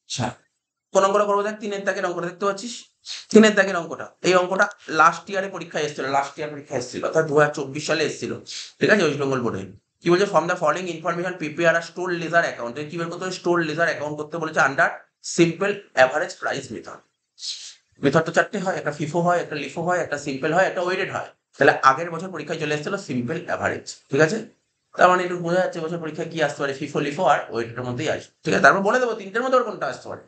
আচ্ছা, কোন অঙ্কটা করবো? দেখ 3 এর দাগের অঙ্কটা দেখতে পাচ্ছিস, 3 এর দাগের অঙ্কটা, এই অঙ্কটা লাস্ট ইয়ারে পরীক্ষায় এসেছিল, লাস্ট ইয়ার পরীক্ষায় এসেছিল, অর্থাৎ 2024 সালে এসেছিল, ঠিক আছে, ওয়েস্ট বেঙ্গল বোর্ডে। কি বলছে? From the following information prepare a store laser account. কি বের করতে হবে? স্টোর লেজার অ্যাকাউন্ট করতে বলেছে under simple average price method. Method তো 4টে হয়, একটা ফিফো হয়, একটা লিফো হয়, একটা সিম্পল হয়, একটা ওয়েটেড হয়। তাহলে আগের বছর পরীক্ষায় চলে এসেছিল সিম্পল অ্যাভারেজ, ঠিক আছে। তার মানে একটু বোঝা যাচ্ছে বছর পরীক্ষায় কি আসতে পারে, ফিফো লিফো আর ওয়েটের মধ্যেই আসবে, ঠিক আছে। তারপর বলে দেবো 3টের মধ্যে ওর কোনটা আসতে পারে,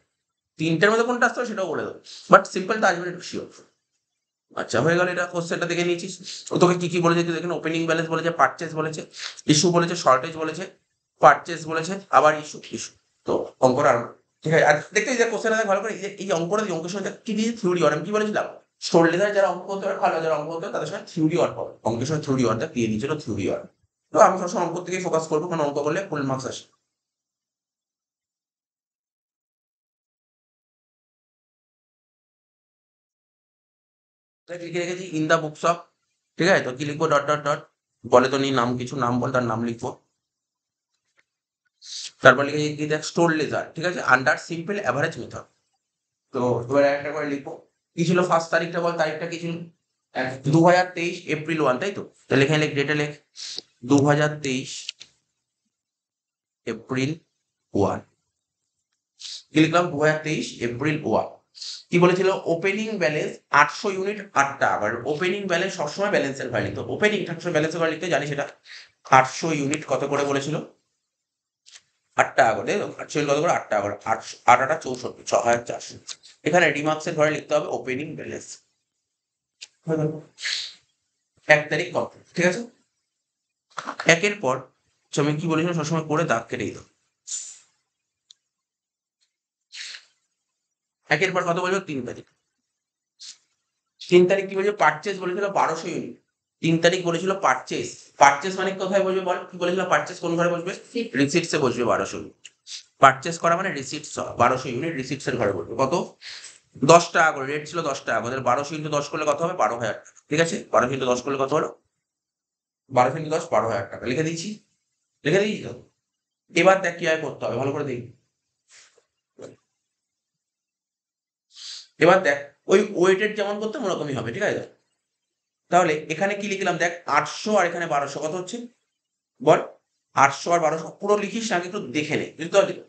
3টের মধ্যে কোনটা আসতে পারে সেটাও বলে দেবো, বাট সিম্পলটা আসবে একটু শিওর। আচ্ছা, হয়ে গেল, এটা কোশ্চেনটা দেখে নিয়েছিস। ও তোকে কি কি বলেছে তুই দেখেন? ওপেনিং ব্যালেন্স বলেছে, পারচেস বলেছে, ইস্যু বলেছে, শর্টেজ বলেছে, পারচেস বলেছে, আবার ইস্যু ইস্যু। তো অঙ্কটা আর ঠিক আছে। আর দেখতে যে কোশ্চেনটা দেখ ভালো করে, এই যে অঙ্কটা, এই অঙ্কের সঙ্গে কি দিয়ে থিওরি ওয়ার্ড, আমি কি বলেছিলাম? স্টোর লেজার যারা অঙ্ক করতে পারে ভালো, যারা অঙ্ক করতে পারে তাদের সঙ্গে থিওরি ওয়ার্ড পাবে, অঙ্কের সঙ্গে থিওরি ওয়ার্ডটা দিয়ে দিয়েছিল, থিওরি ওয়ার্ড। তো আমি সবসময় অঙ্ক থেকেই ফোকাস করবো, কারণ অঙ্ক করলে ফুল মার্কস আসে। তাই লিখে রেখেছি ইন দা বুকস অফ, ঠিক আছে। তো কি লিখবো? ডট ডট ডট, বলে তো নি নাম, কিছু নাম বল, তার নাম লিখবো। তারপর লিখে কি দেখ, স্টোর লেজার, ঠিক আছে, আন্ডার সিম্পল অ্যাভারেজ মেথড। তো এবার একটা করে লিখবো। কি ছিল ফার্স্ট তারিখটা বল, তারিখটা কি ছিল? 2023 এপ্রিল 1, তাই তো? তাহলে এখানে লেখ, ডেটে লেখ 2023 এপ্রিল 1। কি লিখলাম? 2023 এপ্রিল 1। কি বলেছিল? ওপেনিং ব্যালেন্স 800 ইউনিট 8 টাকা। ওপেনিং ব্যালেন্স সবসময় ব্যালেন্সের ঘরে লিখতে, ওপেনিং সবসময় ব্যালেন্সের ঘরে লিখতে জানি সেটা। 800 ইউনিট কত করে বলেছিল? 8 টাকা করে, 800 কত করে? 8 টাকা করে, 8 8 64, 6400। এখানে রিমার্কসের ঘরে লিখতে হবে ওপেনিং ব্যালেন্স। 1 তারিখ কত, ঠিক আছে। একের পর আমি কি বলেছিলাম, সবসময় করে দাগ কেটেই দাও। একের পর কত বলবো? 3 তারিখ। 3 তারিখ কি বলেছিল? পারচেস বলেছিল 1200 ইউনিট। 3 তারিখ বলেছিল পারচেস। পারচেস মানে কোথায় বসবে বল? কি বলেছিল? পারচেস কোন ঘরে বসবে? রিসিটসে বসবে 1200 ইউনিট। পারচেস করা মানে রিসিটস, 1200 ইউনিট রিসিটস এর ঘরে বসবে। কত? 10 টাকা করে, রেট ছিল 10 টাকা। আমাদের 1200 × 10 করলে কত হবে? 12,000 টাকা, ঠিক আছে। 1200 × 10 করলে কত হলো? 1200 × 10 12,000 টাকা লিখে দিয়েছি, লিখে দিয়েছি তো। এবার দেখ কি হয় করতে হবে, ভালো করে দেখি। এবার দেখ, ওই ওয়েটেড যেমন করতাম ওরকমই হবে, ঠিক আছে। তাহলে এখানে কি লিখলাম দেখ, 800 আর এখানে 1200 কত হচ্ছে বল? 800 আর 1200 পুরো লিখিস না, আগে একটু দেখে নে, বুঝতে পারলি তো?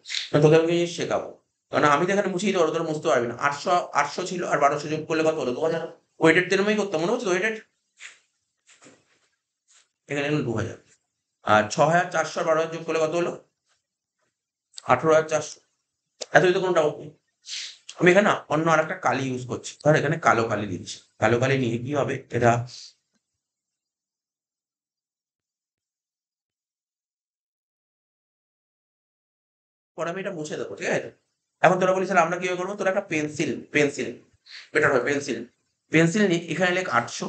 তোকে আমি শেখাবো, কারণ আমি তো এখানে মুছিয়ে দেবো, তোরা মুছতে পারবি না। 800 ছিল আর 1200 যোগ করলে কত হলো? 2000। ওয়েটেড তেরমই করতাম, মনে হচ্ছে ওয়েটেড। এখানে হলো 2000। আর 6400 আর 12,000 যোগ করলে কত হলো? 18,400। এতই তো কোনো ডাউট নেই। আমি এখানে না অন্য আরেকটা কালি ইউজ করছি, ধর এখানে কালো কালি দিচ্ছি। কালো কালি নিয়ে কি হবে এটা, পরে আমি এটা মুছে দেবো, ঠিক আছে। এখন তোরা বলিস আমরা কি করবো? তোরা একটা পেন্সিল, পেন্সিল বেটার হয়, পেন্সিল। পেন্সিল নিয়ে এখানে লেখ 800।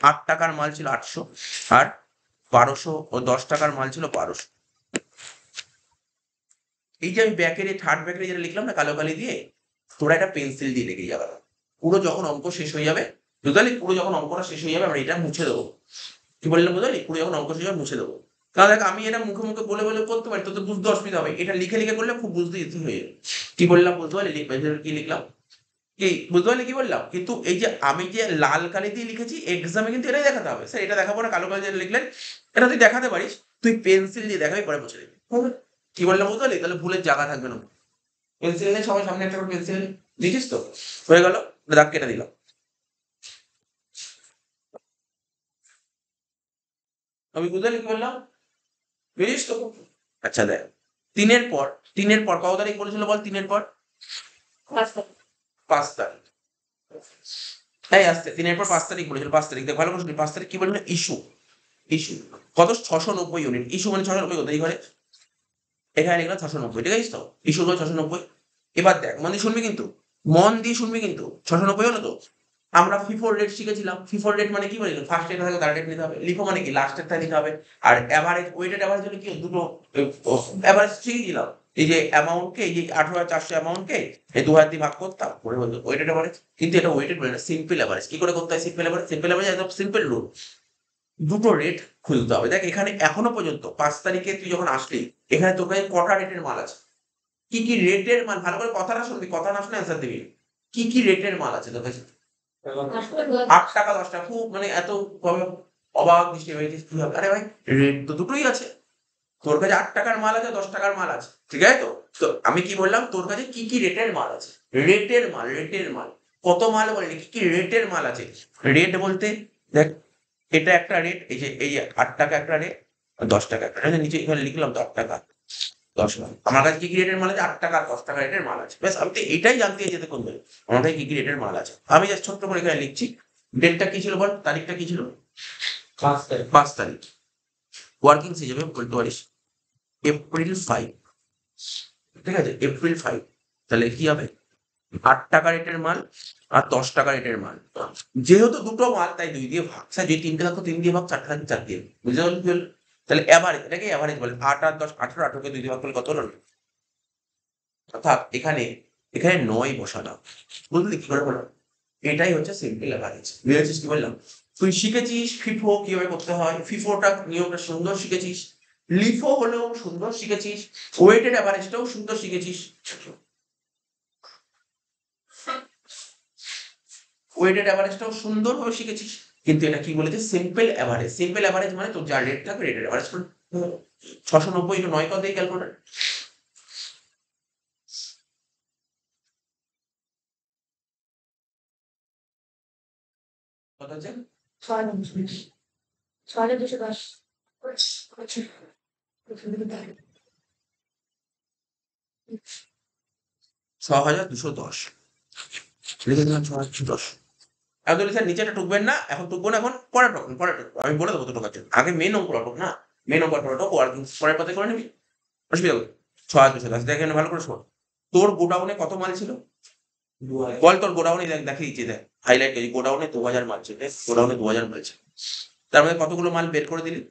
8 টাকার মাল ছিল 800, আর 1200 ও 10 টাকার মাল ছিল 1200। এই যে আমি ব্যাকের এই থার্ড ব্যাকের যেটা লিখলাম না কালো কালি দিয়ে, তোরা একটা পেন্সিল দিয়ে লিখে যাবে। পুরো যখন অঙ্ক শেষ হয়ে যাবে, বুঝলি, পুরো যখন অঙ্কটা শেষ হয়ে যাবে আমরা এটা মুছে দেবো। কি বললাম বুঝলি? পুরো যখন অঙ্ক শেষ হবে মুছে দেবো। কারণ দেখ, আমি এটা মুখে মুখে বলে বলে করতে পারি, তোদের বুঝতে অসুবিধা হবে, এটা লিখে লিখে করলে খুব বুঝতে ইজি হয়ে যাবে। কি বললাম বুঝতে পারলি? কি লিখলাম, কি বুঝতে পারলি কি বললাম? কিন্তু এই যে আমি যে লাল কালি দিয়ে লিখেছি, এক্সামে কিন্তু এটাই দেখাতে হবে। স্যার এটা দেখাবো না, কালো কালি দিয়ে লিখলেন, এটা তুই দেখাতে পারিস, তুই পেন্সিল দিয়ে দেখাবি, পরে মুছে দিবি। কি বললাম বুঝতে পারলি? তাহলে ভুলের জায়গা থাকবে না। পেন্সিল নিয়ে সবাই সামনে একটা করে পেন্সিল দিছিস তো, হয়ে গেল, দাগ কেটে দিলাম। আমি বুঝতে পারলি কি বললাম? বুঝিস তো? আচ্ছা দেখ, 3-এর পর, 3-এর পর কত তারিখ বলেছিল বল? 3-এর পর 5 তারিখ। এই আসতে 3-এর পর 5 তারিখ বলেছিল, 5 তারিখ দেখ ভালো করে শুনি। 5 তারিখ কি বলেছিল? ইস্যু, ইস্যু কত? 690 ইউনিট। ইস্যু মানে 690 কত? এই ঘরে এখানে লিখলাম 690, ঠিক আছে তো? ইস্যু করে 690। এবার দেখ মন দিয়ে শুনবি কিন্তু, মন দিয়ে শুনবি কিন্তু। 690 হলো তো। আমরা ফিফোর রেট শিখেছিলাম। ফিফোর রেট মানে কি বলি? ফার্স্ট রেট থাকে তার রেট নিতে হবে। লিফো মানে কি? লাস্টের টা নিতে হবে। আর এভারেজ, ওয়েটেড এভারেজ হলে কি দুটো এভারেজ শিখেছিলাম। এই যে অ্যামাউন্টকে, এই যে 18,400 অ্যামাউন্টকে এই 2000 দিয়ে ভাগ করতাম, করে বলতো ওয়েটেড এভারেজ। কিন্তু এটা ওয়েটেড বলে না, সিম্পল এভারেজ। কি করে করতে হয় সিম্পল এভারেজ? সিম্পল এভারেজ একদম সিম্পল রুল, দুটো রেট খুলতে হবে। দেখ এখানে এখনো পর্যন্ত 5 তারিখে তুই যখন আসলি, এখানে তোর কাছে কটা রেটের মাল আছে? কি কি রেটের মাল, ভালো করে কথাটা শুনবি, কথা না শুনে অ্যান্সার দিবি। কি কি রেটের মাল আছে তোর কাছে? ৮ টাকা ১০ টাকা, খুব মানে এত অবাক দৃষ্টি হয়েছিস কি হবে? আরে ভাই রেট তো দুটোই আছে। তোর কাছে ৮ টাকার মাল আছে, ১০ টাকার মাল আছে। ঠিক আছে তো? তো আমি কি বললাম, তোর কাছে কি কি রেটের মাল আছে? রেটের মাল, রেটের মাল। কত মাল বলিনি, কি কি রেটের মাল আছে? রেট বলতে দেখ, এটা একটা রেট, এই যে ৮ টাকা একটা রেট, ১০ টাকা একটা রেট। নিচে এখানে লিখলাম তো ৮ টাকা ১০ টাকা। আমার কাছে কি কি রেটের মাল আছে? ৮ টাকা আর ১০ টাকা রেটের মাল আছে। ব্যাস, আমি তো এটাই জানতে চাইছি এতক্ষণ ধরে। আমার কাছে কি কি রেটের মাল আছে। আমি জাস্ট ছোট্ট করে এখানে লিখছি। ডেটটা কি ছিল বল? তারিখটা কি ছিল? ৫ তারিখ। ওয়ার্কিং হিসেবে বলতে পারিস এপ্রিল 5। ঠিক আছে? এপ্রিল 5। তাহলে কি হবে? ৮ টাকা রেটের মাল আর ১০ টাকা রেটের মাল। যেহেতু দুটো মাল তাই ২ দিয়ে ভাগ। স্যার যদি ৩ টে থাকতো ৩ দিয়ে ভাগ, ৪ টে থাকলে ৪ দিয়ে। বুঝতে পারলি কি হলো? তাহলে এভারেজ, এটাকে এভারেজ বলে। ৮ আর ১০ ১৮, ১৮ কে ২ দিয়ে ভাগ করলে কত হলো? অর্থাৎ এখানে ৯ বসালাম। বুঝলি কি করে হলো? এটাই হচ্ছে সিম্পল এভারেজ। বুঝেছিস কি বললাম? তুই শিখেছিস ফিফো কিভাবে করতে হয়। ফিফোটা নিয়মটা সুন্দর শিখেছিস। লিফো হলেও সুন্দর শিখেছিস। ওয়েটেড এভারেজটাও সুন্দর শিখেছিস। ওয়েটেড এভারেজটাও সুন্দরভাবে শিখেছিস। কিন্তু এটা কি বলেছে? Simple average. সিম্পল এভারেজ মানে তোর যা রেট থাকবে রেটের এভারেজ করে ৬৯০ ইন্টু ৯ কত দিয়ে ক্যালকুলেটর? কত হচ্ছে? ৬,২১০। লিখে দিলাম ৬,২১০। এখন তো স্যার নিচেটা টুকবেন না, এখন টুকবো না, এখন পরে টুকবেন, পরে টুকবো। আমি বলে দেবো তো টোকার জন্য। আগে মেন অঙ্কটা টুক না। মেন অঙ্কটা টুক, ওয়ার্কিং পরের পাতে করে নিবি। অসুবিধা নেই। ৬,২১০। দেখ এখানে ভালো করে শোন। তোর গোডাউনে কত মাল ছিল? বল তোর গোডাউনে, দেখিয়ে দিচ্ছি, দেখ হাইলাইট করি। গোডাউনে ২,০০০ মাল ছিল। গোডাউনে ২,০০০ মাল ছিল। তার মধ্যে কতগুলো মাল বের করে দিলি?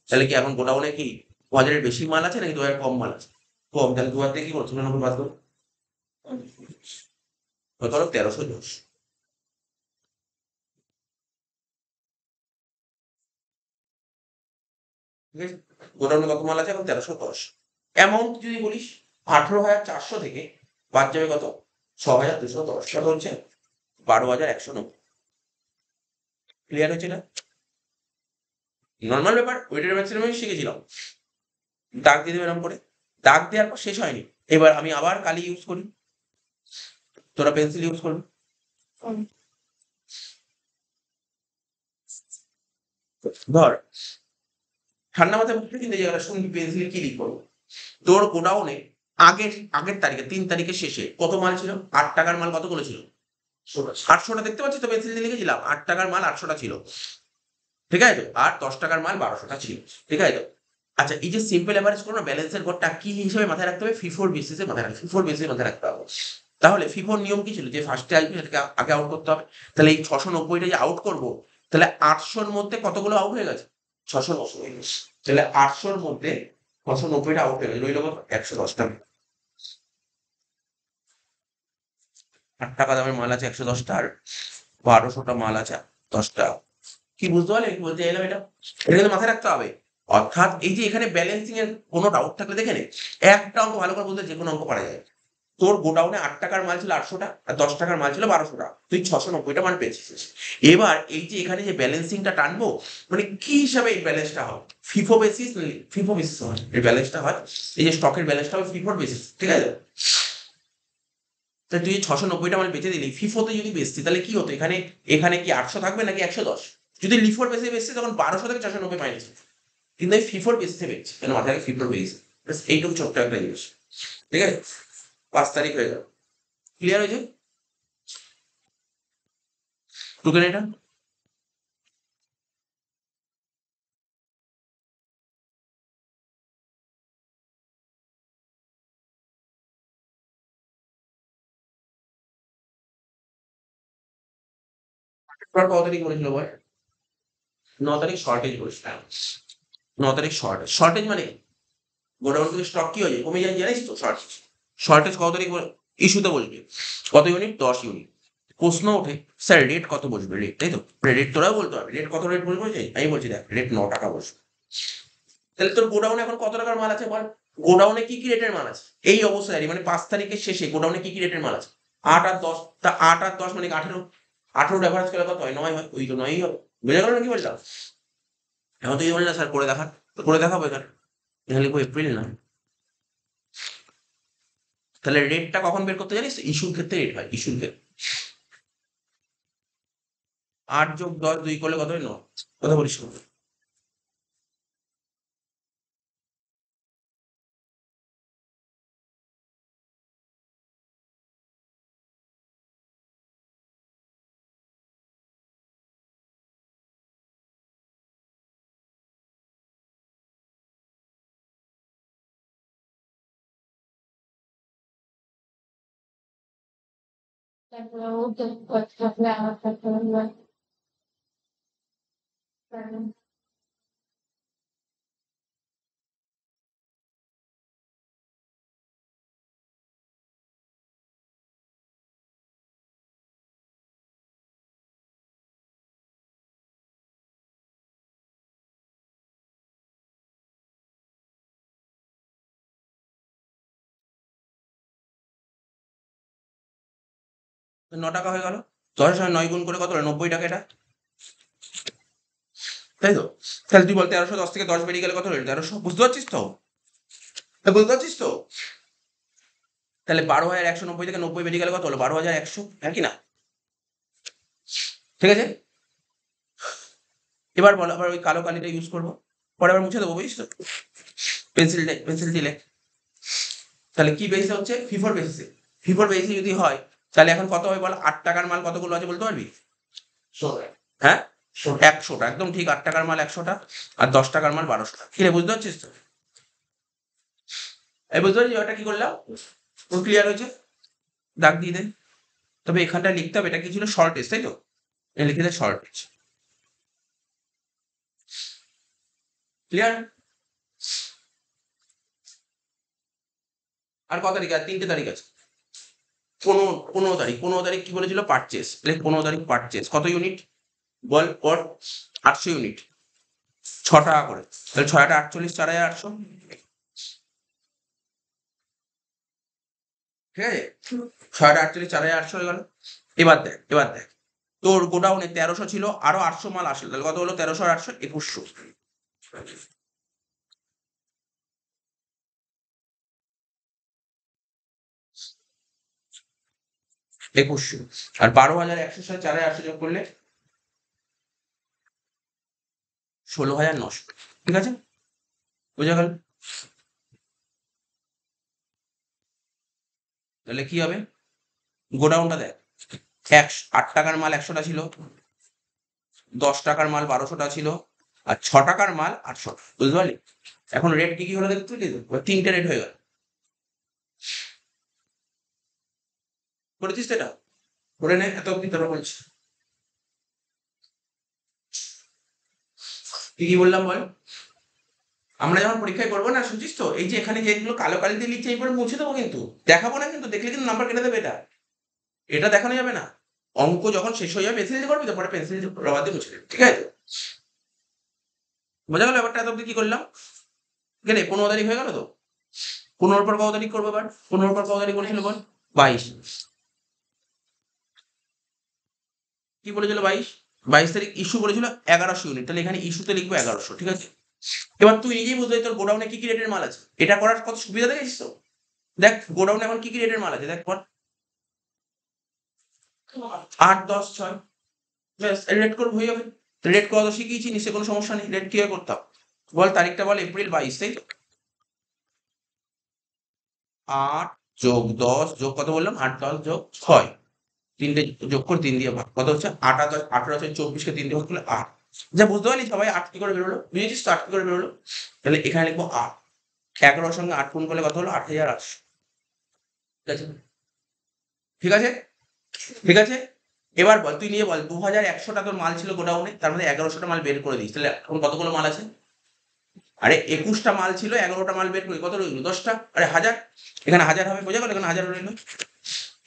তাহলে কি এখন গোডাউনে কি ২,০০০ এর বেশি মাল আছে নাকি ২,০০০ কম মাল আছে? কম। তাহলে ২,০০০ দিয়ে কি করছো? ৯ বাদ করো। কত হলো? ১৩১০। ঠিক আছে? গোডাউনে কত মাল আছে এখন? ১৩১০। অ্যামাউন্ট যদি বলিস ১৮,৪০০ থেকে বাদ যাবে কত? ৬,২১০। কত হচ্ছে? ১২,১৯০। ক্লিয়ার হয়েছে না? নরমাল ব্যাপার। ওয়েটেড ম্যাক্সিমাম আমি শিখেছিলাম। দাগ দিয়ে দেবে এরকম করে। দাগ দেওয়ার পর শেষ হয়নি। এবার আমি আবার কালি ইউজ করি। তোরা পেন্সিল ইউজ করবি। ধর ঠান্ডা মাথায় বসে কিন্তু এই জায়গাটা শুনবি পেন্সিলে কি লিখবো। তোর গোডাউনে আগের আগের তারিখে ৩ তারিখের শেষে কত মাল ছিল? ৮ টাকার মাল কতগুলো ছিল? ৮০০টা। দেখতে পাচ্ছিস তো পেন্সিল দিয়ে লিখেছিলাম। ৮ টাকার মাল ৮০০টা ছিল। ঠিক আছে তো? আর ১০ টাকার মাল ১২০০টা ছিল। ঠিক আছে তো? আচ্ছা, এই যে সিম্পল এভারেজ করো না, ব্যালেন্সের ঘরটা কি হিসেবে মাথায় রাখতে হবে? ফিফোর বেসিসে মাথায় রাখতে হবে। ফিফোর বেসিসে মাথায় রাখতে হবে। তাহলে ফিফোর নিয়ম কি ছিল? যে ফার্স্টে আসবে সেটাকে আগে আউট করতে হবে। তাহলে এই ৬৯০টা যে আউট করব, তাহলে ৮০০ র মধ্যে কতগুলো আউট হয়ে গেছে? ৬৯০। তাহলে ৮০০ র মধ্যে ৬৯০টা আউট হয়ে গেছে। রইল কত? ১১০ টাকা। ৮ টাকা দামের মাল আছে ১১০ টা, আর ১২০০টা মাল আছে ১০ টাকা। কি বুঝতে পারলে কি বলতে চাইলাম এটা? এটা কিন্তু মাথায় রাখতে হবে। অর্থাৎ এই যে এখানে ব্যালেন্সিং এর কোনো ডাউট থাকলে দেখে নে। একটা অঙ্ক ভালো করে বলতে যেকোনো অঙ্ক পারা যায়। তোর গোডাউনে ৮ টাকার মাল ছিল ৮০০টা আর ১০ টাকার মাল ছিল ১২০০টা। তুই ৬৯০টা মাল পেয়েছিস। এবার এই যে এখানে যে ব্যালেন্সিংটা টানবো, মানে কি হিসাবে এই ব্যালেন্সটা হয়? ফিফো বেসিস, ফিফো বেসিস হয়। এই ব্যালেন্সটা হয়। এই যে স্টকের ব্যালেন্সটা হবে ফিফোর বেসিস। ঠিক আছে? তাহলে তুই ৬৯০টা মাল বেচে দিলি। ফিফোতে যদি বেচতি তাহলে কি হতো? এখানে এখানে কি ৮০০ থাকবে নাকি ১১০? যদি লিফোর বেসে বেচতি তখন ১২০০ থেকে ৪৯০ মাইনাস। কিন্তু আমি ফিফোর বেসিসে বেচছি। কেন? মাথায় রাখি ফিফোর বেসিস। ব্যাস এইটুকু ছোট্ট একটা জিনিস। ঠিক আছে? ৫ তারিখ হয়ে গেল। ক্লিয়ার হয়েছে? টুকেন এটা? এবার কত তারিখ বলেছিল ভাই? ৯ তারিখ শর্টেজ বলেছিলাম। ৯ তারিখ শর্টেজ। শর্টেজ মানে গোডাউন থেকে স্টক কি হয়ে যায়? কমে যায়, জানিস তো? শর্টেজ। শর্টেজ কত তারিখ ইস্যুতে বসবে? কত ইউনিট? ১০ ইউনিট। প্রশ্ন ওঠে, স্যার রেট কত বসবে? রেট, তাই তো? রেট তোরাও বলতে পারবি। রেট কত বসবে? আমি বলছি দেখ রেট ৯ টাকা বসবে। তাহলে তোর গোডাউনে এখন কত টাকার মাল আছে বল? গোডাউনে কি কি রেটের মাল আছে এই অবস্থায় দাঁড়িয়ে, মানে 5 তারিখের শেষে গোডাউনে কি কি রেটের মাল আছে? 8 আর 10, তা 8 আর 10 মানে 18, 18 অ্যাভারেজ করলে কত হয়? 9 হয়, ওই তো 9ই হবে। বুঝে গেল না কি বললাম? এখন তুই বললি না স্যার করে দেখান, তো করে দেখাবো এখানে, এখানে লিখবো এপ্রিল না। তাহলে রেটটা কখন বের করতে জানিস? ইস্যুর ক্ষেত্রে রেট হয়, ইস্যুর ক্ষেত্রে। 8 যোগ 10 2 করলে কত হয়? 9। কথা বলিস না। তো 9 টাকা হয়ে গেল। 10 এর সঙ্গে 9 গুণ করে কত হলো? 90 টাকা এটা, তাই তো? তাহলে তুই বল 1310 থেকে 10 বেরিয়ে গেলে কত হলো? 1300। বুঝতে পারছিস তো? বুঝতে পারছিস তো? তাহলে 12,190 থেকে 90 বেরিয়ে গেলে কত হলো? 12,100, হ্যাঁ কি না? ঠিক আছে? এবার বল, আবার ওই কালো কালিটা ইউজ করবো, পরে আবার মুছে দেবো, বুঝিস তো? পেন্সিল দিয়ে লেখ। তাহলে কি বেসিসে হচ্ছে? ফিফোর বেসিসে। ফিফোর বেসিসে যদি হয় তাহলে এখন কত হবে বল? 8 টাকার মাল কতগুলো আছে বলতে পারবি? হ্যাঁ, 100টা, একদম ঠিক। 8 টাকার মাল 100টা, আর 10 টাকার মাল 1200টা। কি রে, বুঝতে পারছিস তো? এই বুঝতে পারছিস ওটা কি করলাম? পুরো ক্লিয়ার হয়েছে? দাগ দিয়ে দে। তবে এখানটা লিখতে হবে এটা কি ছিল? শর্টেজ, তাই তো? এটা লিখে দে শর্টেজ। ক্লিয়ার? আর কত তারিখ? আর 3টে তারিখ আছে। 15 তারিখ। 15 তারিখ কি বলেছিল? পারচেস। 15 তারিখ পারচেস কত ইউনিট বল? পর 800 ইউনিট, 6 টাকা করে। তাহলে 6 48, 4,800। ঠিক আছে? 648, 4,800 হয়ে গেল। এবার দেখ তোর গোডাউনে 1300 ছিল, আরো 800 মাল আসলো, তাহলে কত হলো? 1300 আর 800, 2100। 2100। আর 12,100 সাথে 4,800 যোগ করলে 16,900। ঠিক আছে? বুঝা গেল? তাহলে কি হবে? গোডাউনটা দেখ, 8 টাকার মাল 100টা ছিল, 10 টাকার মাল 1200টা ছিল, আর 6 টাকার মাল 800। বুঝতে পারলি? এখন রেট কি কি হলো দেখতে পেলি তো? 3টে রেট হয়ে গেল। করেছিস তো এটা? করে নে, এত অব্দি তোরা বলছি। কি কি বললাম বল? আমরা যখন পরীক্ষায় করবো না, শুনছিস তো, এই যে এখানে যেগুলো কালো কালি দিয়ে লিখছে এইবার মুছে দেবো, কিন্তু দেখাবো না, কিন্তু দেখলে কিন্তু নাম্বার কেটে দেবে। এটা এটা দেখানো যাবে না। অঙ্ক যখন শেষ হয়ে যাবে পেন্সিল দিয়ে করবি তো, পরে পেন্সিল রবার দিয়ে মুছে দেবে। ঠিক আছে? বোঝা গেল ব্যাপারটা? এত অব্দি কি করলাম? গেলে 15 তারিখ হয়ে গেল তো। 15 পর কত তারিখ করবো এবার? 15 পর কত তারিখ বলেছিল বল? 22। কি বলেছিল? 22। 22 তারিখ ইস্যু বলেছিল 1100 ইউনিট, তাহলে এখানে ইস্যুতে লিখবো 1100। ঠিক আছে? এবার তুই নিজেই বুঝতে পারছিস তোর গোডাউনে কি কি রেটের মাল আছে। এটা করার কত সুবিধা দেখেছিস তো? দেখ গোডাউনে এখন কি কি রেটের মাল আছে, দেখ বল। 8 10 6, ব্যাস রেট করবো, হয়ে যাবে। রেট কত শিখিয়েছি, নিশ্চয়ই কোনো সমস্যা নেই। রেট কিভাবে করতাম বল? তারিখটা বল, এপ্রিল 22, তাই তো? 8 যোগ 10 যোগ কত বললাম? 8 10 যোগ 6, 3টে যোগ করে 3 দিয়ে ভাগ, কত হচ্ছে? 8 আর 10 18 আছে, 24 কে 3 দিয়ে ভাগ করলে 8। যা বুঝতে পারলি সবাই? 8 কি করে বেরোলো? বুঝেছিস তো 8 কি করে বেরোলো? তাহলে এখানে লিখবো 8। 11 এর সঙ্গে 8 গুণ করলে কত হলো? 8,800। ঠিক আছে? ঠিক আছে? ঠিক আছে? এবার বল, তুই নিয়ে বল, 2,100টা তোর মাল ছিল গোডাউনে, তার মধ্যে 1100টা মাল বের করে দিস, তাহলে এখন কতগুলো মাল আছে? আরে 21টা মাল ছিল, 11টা মাল বের করি, কত রইলো? 10টা। আরে 1000, এখানে 1000 হবে, বোঝা গেল? এখানে 1000 রইলো।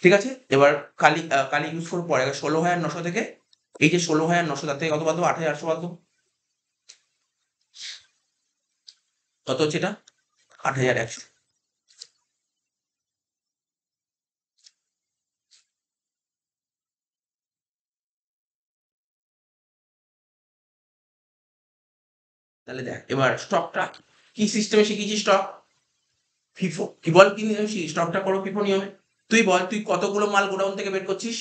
ঠিক আছে? এবার কালি ইউজ করবো পরে। 16,900 থেকে এই যে 16,900, তার থেকে কত বাদ দেবো? 8,800 বাদ দেবো। কত হচ্ছে এটা? 8,100। তাহলে দেখ এবার স্টকটা কি সিস্টেমে শিখেছি, স্টক ফিফো, কি বল কি নিয়মে শিখিস, স্টকটা করো ফিফো নিয়মে। তুই বল তুই কতগুলো মাল গোডাউন থেকে বের করছিস,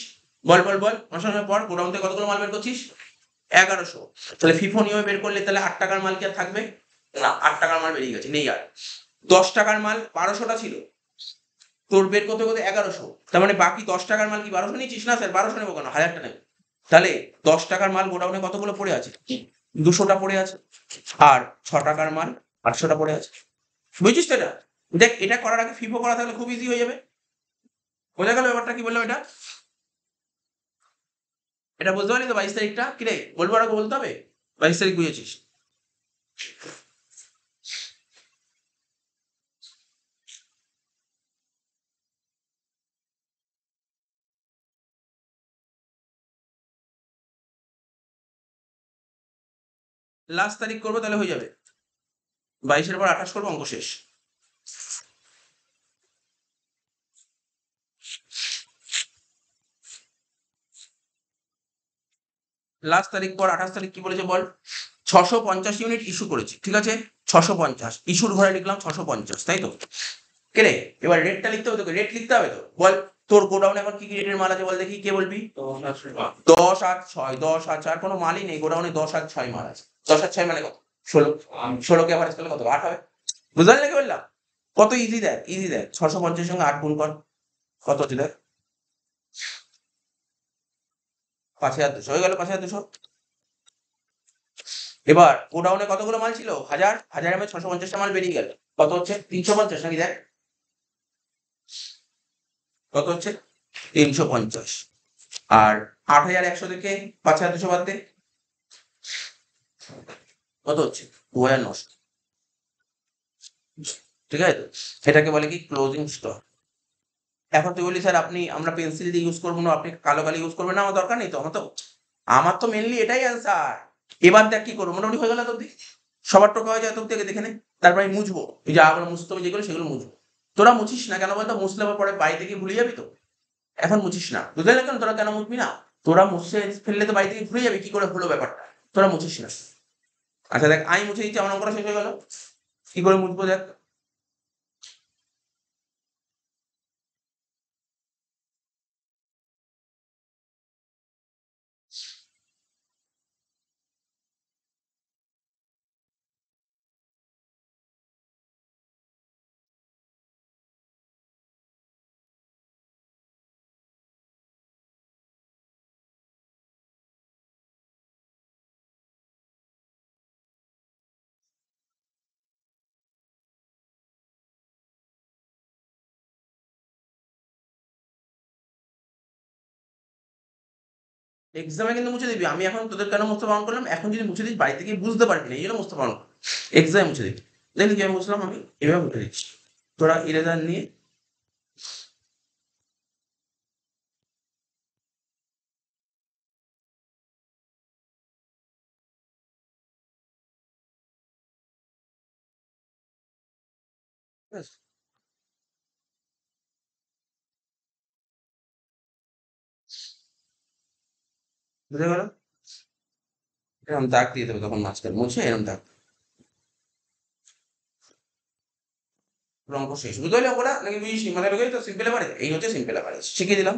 বল বল বল আমার সঙ্গে পর, গোডাউন থেকে কতগুলো মাল বের করছিস, 1100। তাহলে ফিফো নিয়মে বের করলে তাহলে 8 টাকার মাল কি আর থাকবে না, 8 টাকার মাল বেরিয়ে গেছে, নেই আর। 10 টাকার মাল 1200টা ছিল, তোর বের করতে করতে 1100, তার মানে বাকি 10 টাকার মাল কি 1200 নিচ্ছিস, না স্যার 1200 নেবো কেন, 1000টা নেবো। তাহলে 10 টাকার মাল গোডাউনে কতগুলো পড়ে আছে, 200টা পড়ে আছে, আর 6 টাকার মাল 800টা পড়ে আছে। বুঝছিস তো এটা? দেখ এটা করার আগে ফিফো করা থাকলে খুব ইজি হয়ে যাবে। বোঝা গেল ব্যাপারটা কি বললাম এটা? এটা বুঝতে পারলি তো? 22 তারিখটা কিরে বলবো, আর বলতে হবে? 22 তারিখ বুঝেছিস? লাস্ট তারিখ করবো তাহলে হয়ে যাবে, 22-এর পর 28 করবো, অঙ্ক শেষ। লাস্ট তারিখ পর 28 তারিখ কি বলেছে বল? 650 ইউনিট ইস্যু করেছি, ঠিক আছে? 650 ইস্যুর ঘরে লিখলাম 650, তাই তো? কেরে এবার রেটটা লিখতে হবে তোকে, রেট লিখতে হবে তো, বল তোর গোডাউনে এখন কি কি রেটের মাল আছে বল দেখি, কে বলবি? 10 আর 6, 10 আর 4 কোনো মালই নেই গোডাউনে, 10 আর 6 মাল আছে। 10 আর 6 মানে কত? 16। 16 কে এভারেজ করলে কত? 8 হবে। বুঝতে পারলি নাকি বললাম? কত ইজি দেখ, ইজি দেখ, 650 সঙ্গে 8 গুণ কর, কত হচ্ছে দেখ, 5200 হয়ে গেল, 5200। এবার গোডাউনে কতগুলো মাল ছিল? 1000, 1000 এর 650টা মাল বেরিয়ে গেল, কত হচ্ছে? 350 নাকি দেখ, কত হচ্ছে? 350। আর 8100 থেকে 5200 বাদ দে, কত হচ্ছে? 2900। ঠিক আছে তো? এটাকে বলে কি ক্লোজিং স্টক। এখন তুই বলি স্যার আপনি, আমরা পেন্সিল দিয়ে ইউজ করবো না, আপনি কালো কালি ইউজ করবেন না, আমার দরকার নেই তো, আমার তো মেনলি এটাই অ্যান্সার। এবার দেখ কি করবো, মোটামুটি হয়ে গেল তোর দিক, সবার টোকা হয়ে যায় তোর থেকে, দেখে নে। তারপরে আমি মুছবো, তুই যাগুলো মুছতে হবে যেগুলো সেগুলো মুছবো। তোরা মুছিস না কেন বলতো? মুছলে আবার পরে বাড়ি থেকে ভুলে যাবি তো, এখন মুছিস না, বুঝলে না কেন তোরা কেন মুছবি না? তোরা মুছে ফেললে তো বাড়ি থেকে ভুলে যাবি কি করে হলো ব্যাপারটা, তোরা মুছিস না। আচ্ছা দেখ আমি মুছে দিচ্ছি, আমার অঙ্কটা শেষ হয়ে গেল, কি করে মুছবো দেখ। এক্সামে কিন্তু মুছে দিবি, আমি এখন তোদের কেন মুছতে বারণ করলাম, এখন যদি মুছে দিস বাড়ি থেকে বুঝতে পারবি না, এই জন্য মুছতে বারণ করলাম। এক্সামে মুছে দিবি, দেখলি কিভাবে মুছলাম আমি, এভাবে মুছে দিচ্ছি। তোরা ইরেজার নিয়ে, ব্যাস, বুঝে গেল? এরকম দাগ দিয়ে দেবে তখন মাঝখানে মুছে, এরকম দাগ, পুরো অঙ্ক শেষ। বুঝতে পারলি অঙ্কটা নাকি বুঝিস নি? মাথায় ঢুকে তো সিম্পল এবারে, এই হচ্ছে সিম্পল এবারে শিখিয়ে দিলাম।